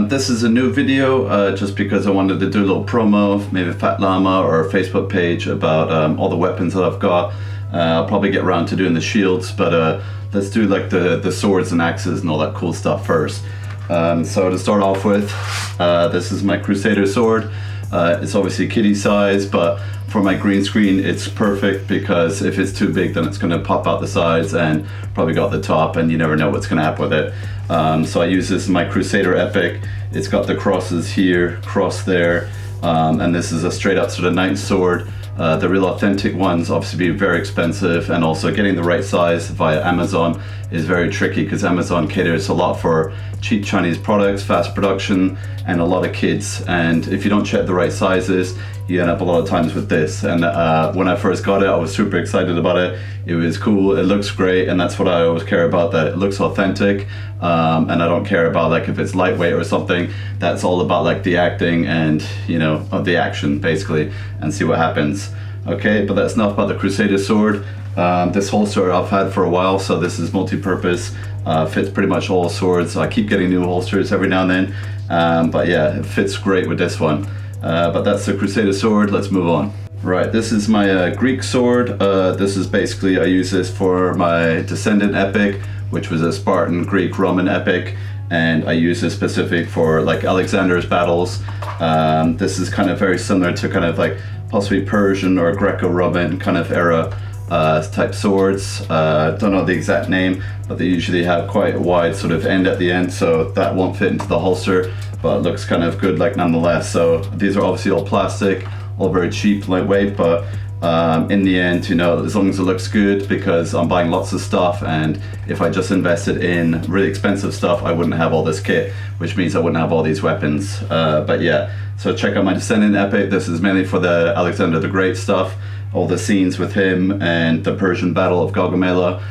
This is a new video just because I wanted to do a little promo, maybe Fat Llama or a Facebook page about all the weapons that I've got. I'll probably get around to doing the shields, but let's do like the swords and axes and all that cool stuff first. So to start off with, this is my Crusader sword. It's obviously kiddie size, but for my green screen it's perfect because if it's too big then it's going to pop out the sides and probably got the top, and you never know what's going to happen with it. So I use this in my Crusader Epic. It's got the crosses here, cross there, and this is a straight up sort of knight sword. The real authentic ones obviously be very expensive, and also getting the right size via Amazon is very tricky because Amazon caters a lot for cheap Chinese products, fast production, and a lot of kids. And if you don't check the right sizes, you end up a lot of times with this. And when I first got it, I was super excited about it. It was cool, it looks great, and that's what I always care about, that it looks authentic. And I don't care about like if it's lightweight or something. That's all about like the acting and, you know, of the action basically, and see what happens. Okay, but that's enough about the Crusader sword. This holster I've had for a while, so this is multi-purpose, fits pretty much all swords. I keep getting new holsters every now and then, but yeah, it fits great with this one. But that's the Crusader sword. Let's move on. Right, this is my Greek sword. This is basically, I use this for my Descendant epic, which was a Spartan Greek Roman epic, and I use this specific for like Alexander's battles. This is kind of very similar to kind of like possibly Persian or Greco-Roman kind of era type swords. Don't know the exact name, but they usually have quite a wide sort of end at the end, so that won't fit into the holster, but it looks kind of good like nonetheless. So these are obviously all plastic, all very cheap, lightweight, but in the end, you know, as long as it looks good, because I'm buying lots of stuff, and if I just invested in really expensive stuff, I wouldn't have all this kit, which means I wouldn't have all these weapons. But yeah, so check out my Descendant epic. This is mainly for the Alexander the Great stuff, all the scenes with him and the Persian battle of Gaugamela.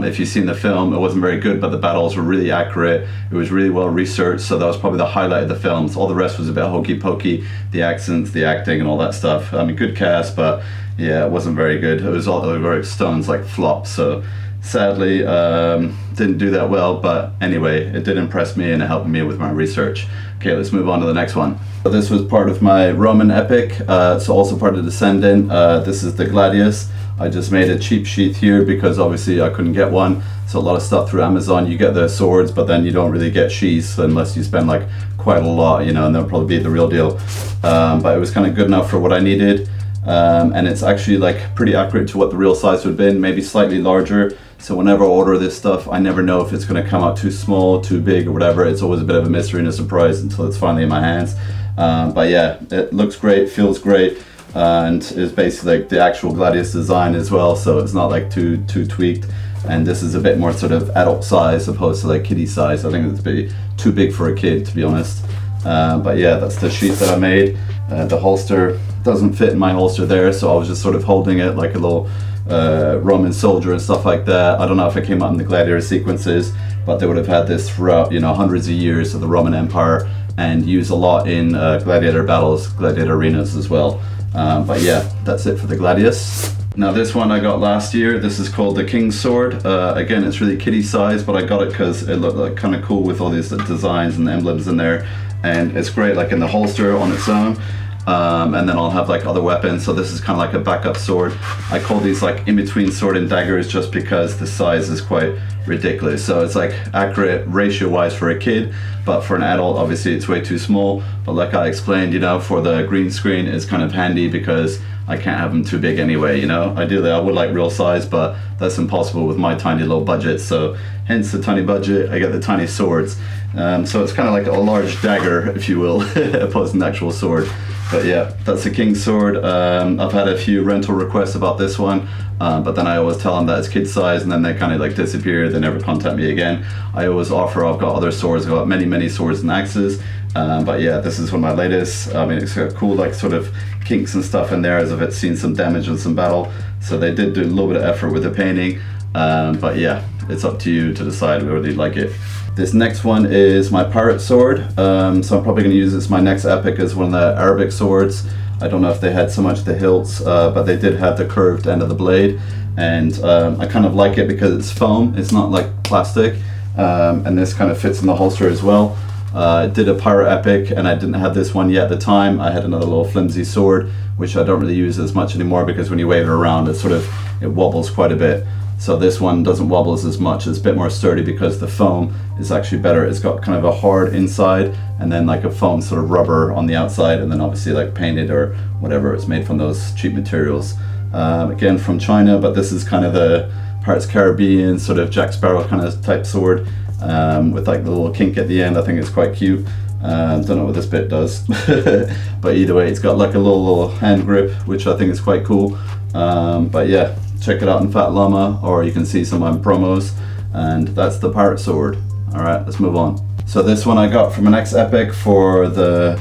If you've seen the film, it wasn't very good, but the battles were really accurate. It was really well researched, so that was probably the highlight of the films. All the rest was a bit hokey pokey, the accents, the acting, and all that stuff. I mean, good cast, but yeah, it wasn't very good. It was all the stones like flops, so sadly didn't do that well, but anyway, it did impress me and it helped me with my research. Okay, let's move on to the next one. So this was part of my Roman epic, so also part of Descendant. This is the Gladius. I just made a cheap sheath here because obviously I couldn't get one, so a lot of stuff through Amazon, you get the swords, but then you don't really get sheaths unless you spend like quite a lot, you know, and they'll probably be the real deal. But it was kind of good enough for what I needed. And it's actually like pretty accurate to what the real size would have been, maybe slightly larger. So whenever I order this stuff, I never know if it's going to come out too small, too big, or whatever. It's always a bit of a mystery and a surprise until it's finally in my hands. But yeah, it looks great, feels great, and is basically like the actual Gladius design as well. So it's not like too tweaked. And this is a bit more sort of adult size opposed to like kiddie size. I think it's a bit too big for a kid, to be honest. But yeah, that's the sheath that I made. The holster doesn't fit in my holster there, so I was just sort of holding it like a little Roman soldier and stuff like that. I don't know if it came out in the gladiator sequences, but they would have had this throughout, you know, hundreds of years of the Roman Empire, and used a lot in gladiator battles, gladiator arenas as well. But yeah, that's it for the Gladius. Now this one I got last year. This is called the King's Sword. Again, it's really kiddie size, but I got it because it looked like kind of cool with all these designs and emblems in there, and it's great like in the holster on its own. And then I'll have like other weapons, so this is kind of like a backup sword. I call these like in-between sword and daggers just because the size is quite ridiculous. So it's like accurate ratio wise for a kid, but for an adult obviously it's way too small. But like I explained, you know, for the green screen it's kind of handy because I can't have them too big anyway, you know. Ideally I would like real size, but that's impossible with my tiny little budget, so hence the tiny budget, I get the tiny swords. So it's kind of like a large dagger, if you will, opposed to an actual sword. But yeah, that's the King's Sword. I've had a few rental requests about this one, but then I always tell them that it's kid size, and then they kind of like disappear. They never contact me again. I always offer, I've got other swords, I've got many swords and axes. But yeah, this is one of my latest. I mean, it's got cool like sort of kinks and stuff in there as if it's seen some damage in some battle. So they did do a little bit of effort with the painting. But yeah, it's up to you to decide whether you'd like it. This next one is my pirate sword. So I'm probably going to use this my next epic as one of the Arabic swords. I don't know if they had so much the hilts, but they did have the curved end of the blade. and I kind of like it because it's foam, it's not like plastic, and this kind of fits in the holster as well. I did a Pirate Epic and I didn't have this one yet at the time. I had another little flimsy sword, which I don't really use as much anymore because when you wave it around, it wobbles quite a bit. So this one doesn't wobble as much. It's a bit more sturdy because the foam is actually better. It's got kind of a hard inside and then like a foam sort of rubber on the outside, and then obviously like painted or whatever. It's made from those cheap materials. Again from China, but this is kind of the Pirates Caribbean sort of Jack Sparrow kind of type sword, with like the little kink at the end. I think it's quite cute. Don't know what this bit does, but either way, it's got like a little hand grip, which I think is quite cool. But yeah, check it out in Fat Llama, or you can see some of my promos, and that's the pirate sword. All right, let's move on. So this one I got from an ex-epic for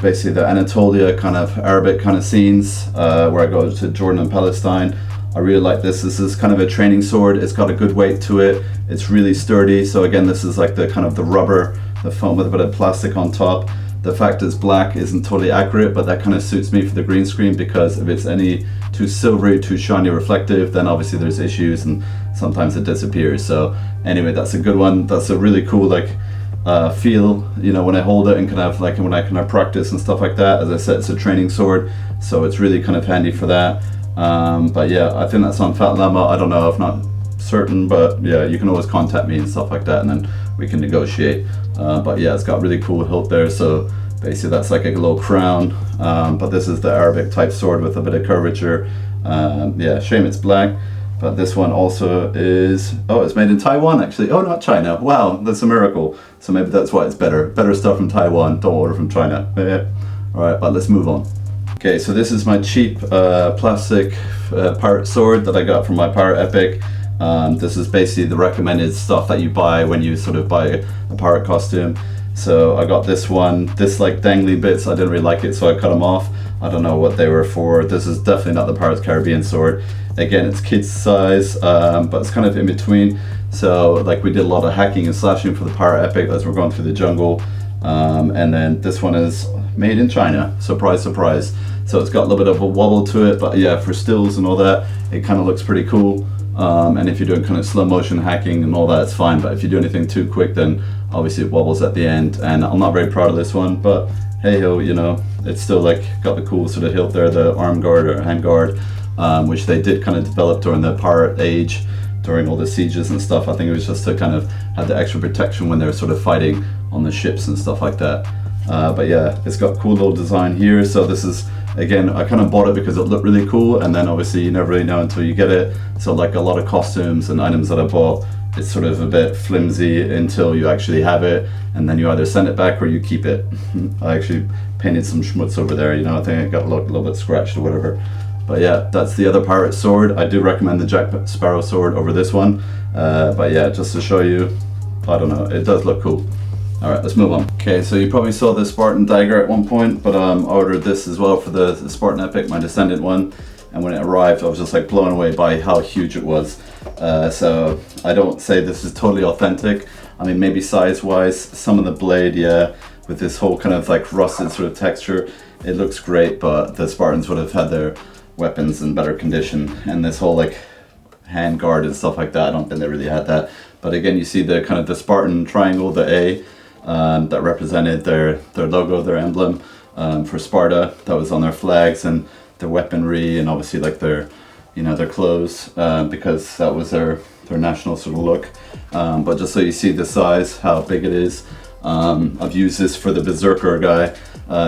basically the Anatolia kind of Arabic kind of scenes, where I go to Jordan and Palestine. I really like this. This is kind of a training sword. It's got a good weight to it. It's really sturdy. So again, this is like the kind of the rubber, the foam with a bit of plastic on top. The fact it's black isn't totally accurate, but that kind of suits me for the green screen, because if it's any too silvery, too shiny, reflective, then obviously there's issues and sometimes it disappears. So anyway, that's a good one. That's a really cool like feel, you know, when I hold it, and kind of like when I kind of practice and stuff like that. As I said, it's a training sword, so it's really kind of handy for that. But yeah, I think that's on Fat Llama. I don't know, if not certain, but yeah, you can always contact me and stuff like that, and then we can negotiate. But yeah, it's got really cool hilt there, so basically that's like a little crown. But this is the Arabic type sword with a bit of curvature. Yeah, shame it's black, but this one also is, oh, it's made in Taiwan actually. Oh, not China. Wow, that's a miracle. So maybe that's why it's better stuff from Taiwan. Don't order from China. Yeah. All right, but let's move on. Okay, so this is my cheap plastic pirate sword that I got from my Pirate Epic. This is basically the recommended stuff that you buy when you sort of buy a pirate costume. So I got this one. This like dangly bits, I didn't really like it, so I cut them off. I don't know what they were for. This is definitely not the Pirates Caribbean sword. Again, it's kids size, but it's kind of in between. So like we did a lot of hacking and slashing for the Pirate Epic as we're going through the jungle. And then this one is made in China. Surprise, surprise. So it's got a little bit of a wobble to it, but yeah, for stills and all that, it kind of looks pretty cool. And if you're doing kind of slow motion hacking and all that, it's fine. But if you do anything too quick, then obviously it wobbles at the end. And I'm not very proud of this one, but hey ho, you know, it's still like got the cool sort of hilt there, the arm guard or hand guard, which they did kind of develop during the pirate age, during all the sieges and stuff. I think it was just to kind of have the extra protection when they're sort of fighting on the ships and stuff like that. But yeah, it's got cool little design here. So this is, again, I kind of bought it because it looked really cool, and then obviously you never really know until you get it. So like a lot of costumes and items that I bought, it's sort of a bit flimsy until you actually have it, and then you either send it back or you keep it. I actually painted some schmutz over there, you know, I think it got a little bit scratched or whatever. But yeah, that's the other pirate sword. I do recommend the Jack Sparrow sword over this one. But yeah, just to show you, I don't know, it does look cool. All right, let's move on. Okay, so you probably saw the Spartan dagger at one point, but I ordered this as well for the Spartan Epic, my Descendant one. And when it arrived, I was just like blown away by how huge it was. So I don't say this is totally authentic. I mean, maybe size-wise, some of the blade, yeah, with this whole kind of like rusted sort of texture, it looks great, but the Spartans would have had their weapons in better condition. And this whole like hand guard and stuff like that, I don't think they really had that. But again, you see the kind of the Spartan triangle, the A, that represented their logo, their emblem for Sparta, that was on their flags, and their weaponry, and obviously like their, you know, their clothes, because that was their national sort of look. But just so you see the size, how big it is. I've used this for the Berserker guy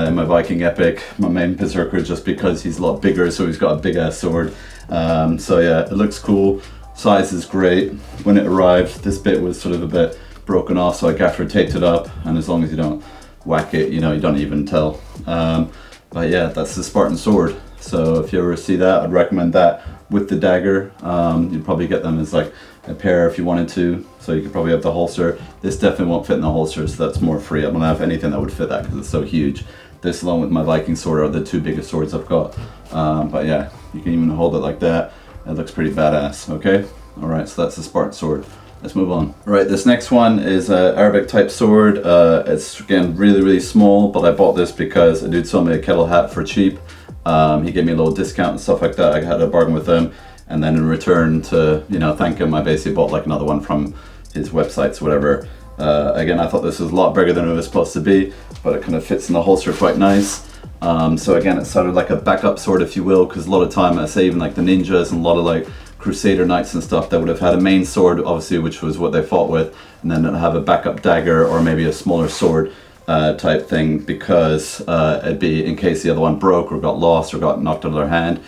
in my Viking Epic, my main Berserker, just because he's a lot bigger, so he's got a big ass sword. So yeah, it looks cool. Size is great. When it arrived, this bit was sort of a bit broken off, so I gaffer taped it up, and as long as you don't whack it, you know, you don't even tell. But yeah, that's the Spartan sword. So if you ever see that, I'd recommend that with the dagger. You'd probably get them as like a pair if you wanted to, so you could probably have the holster. This definitely won't fit in the holster, so that's more free. I don't have anything that would fit that because it's so huge. This along with my Viking sword are the two biggest swords I've got. But yeah, you can even hold it like that. It looks pretty badass, okay? All right, so that's the Spartan sword. Let's move on. All right, this next one is an Arabic type sword. It's again really, really small, but I bought this because a dude sold me a kettle hat for cheap. He gave me a little discount and stuff like that. I had a bargain with him, and then in return to, you know, thank him, I basically bought like another one from his websites, whatever. Again, I thought this was a lot bigger than it was supposed to be, but it kind of fits in the holster quite nice. So again, it's sort of like a backup sword, if you will, because a lot of time, I say even like the ninjas and a lot of like Crusader knights and stuff, they would have had a main sword, obviously, which was what they fought with, and then they'd have a backup dagger or maybe a smaller sword type thing, because it'd be in case the other one broke or got lost or got knocked out of their hand.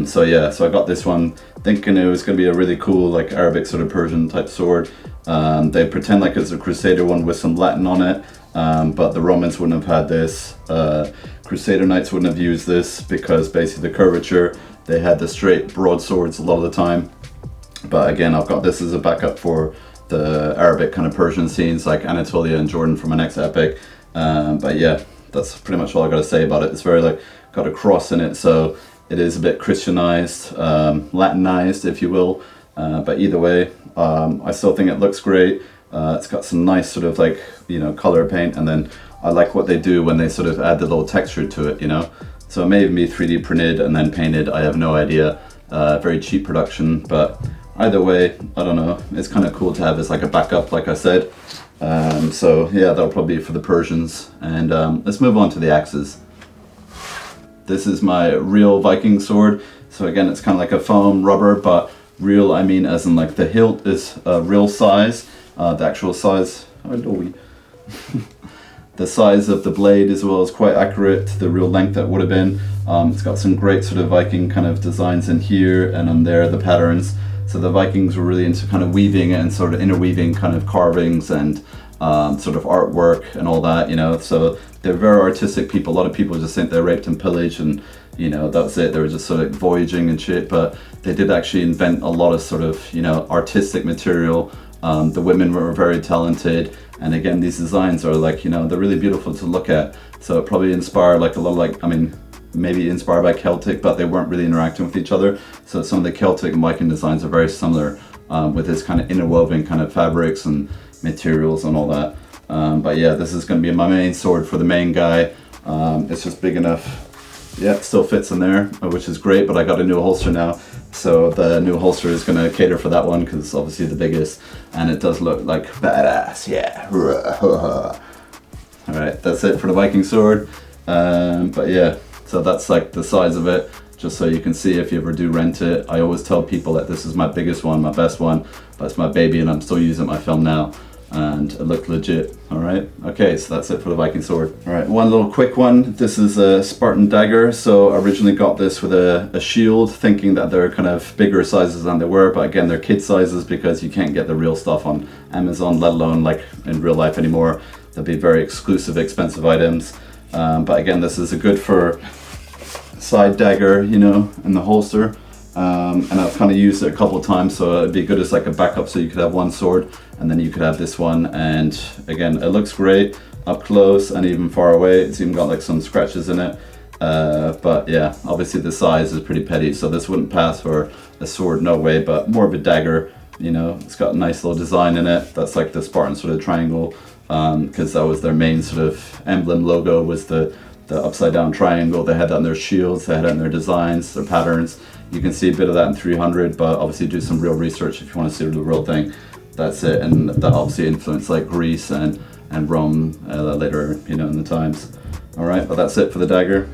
So yeah, so I got this one thinking it was going to be a really cool like Arabic sort of Persian type sword. They pretend like it's a Crusader one with some Latin on it, but the Romans wouldn't have had this. Crusader knights wouldn't have used this because basically the curvature, they had the straight broadswords a lot of the time. But again, I've got this as a backup for the Arabic kind of Persian scenes like Anatolia and Jordan from my next epic. But yeah, that's pretty much all I got to say about it. It's very like got a cross in it, so it is a bit Christianized, Latinized, if you will. But either way, I still think it looks great. It's got some nice sort of like, you know, color paint, and then I like what they do when they sort of add the little texture to it, you know. So it may even be 3D printed and then painted, I have no idea. Very cheap production, but either way, I don't know. It's kind of cool to have as like a backup, like I said. So yeah, that'll probably be for the Persians. And let's move on to the axes. This is my real Viking sword. So again, it's kind of like a foam rubber, but real, I mean as in like the hilt is real size. The actual size, the size of the blade as well is quite accurate to the real length that would have been. It's got some great sort of Viking kind of designs in here and on there, the patterns. So the Vikings were really into kind of weaving and sort of interweaving kind of carvings and sort of artwork and all that, you know. So they're very artistic people. A lot of people just think they raped and pillaged and, you know, that's it. They were just sort of voyaging and shit, but they did actually invent a lot of sort of, you know, artistic material. The women were very talented, and again, these designs are like, you know, they're really beautiful to look at. So it probably inspired like a lot of like, I mean, maybe inspired by Celtic, but they weren't really interacting with each other. So some of the Celtic and Viking designs are very similar, with this kind of interwoven kind of fabrics and materials and all that. But yeah, this is going to be my main sword for the main guy. It's just big enough. Yeah, it still fits in there, which is great, but I got a new holster now. So the new holster is going to cater for that one because it's obviously the biggest, and it does look like badass, yeah. Alright, that's it for the Viking sword. But yeah, so that's like the size of it, just so you can see if you ever do rent it. I always tell people that this is my biggest one, my best one, but it's my baby and I'm still using my film now. And it looked legit. All right, okay, so that's it for the Viking sword. All right, one little quick one. This is a Spartan dagger. So I originally got this with a shield, thinking that they're kind of bigger sizes than they were, but again, they're kid sizes because you can't get the real stuff on Amazon, let alone like in real life anymore. They'll be very exclusive, expensive items. But again, this is a good for side dagger, you know, in the holster. And I've kind of used it a couple of times, so it'd be good as like a backup, so you could have one sword and then you could have this one. And again, it looks great up close and even far away. It's even got like some scratches in it, but yeah, obviously the size is pretty petty, so this wouldn't pass for a sword, no way, but more of a dagger, you know. It's got a nice little design in it. That's like the Spartan sort of triangle, because that was their main sort of emblem logo, was the upside down triangle. They had that in their shields, they had it in their designs, their patterns. You can see a bit of that in 300, but obviously do some real research if you want to see the real thing. That's it, and that obviously influenced like Greece and Rome later, you know, in the times. All right, but that's it for the dagger.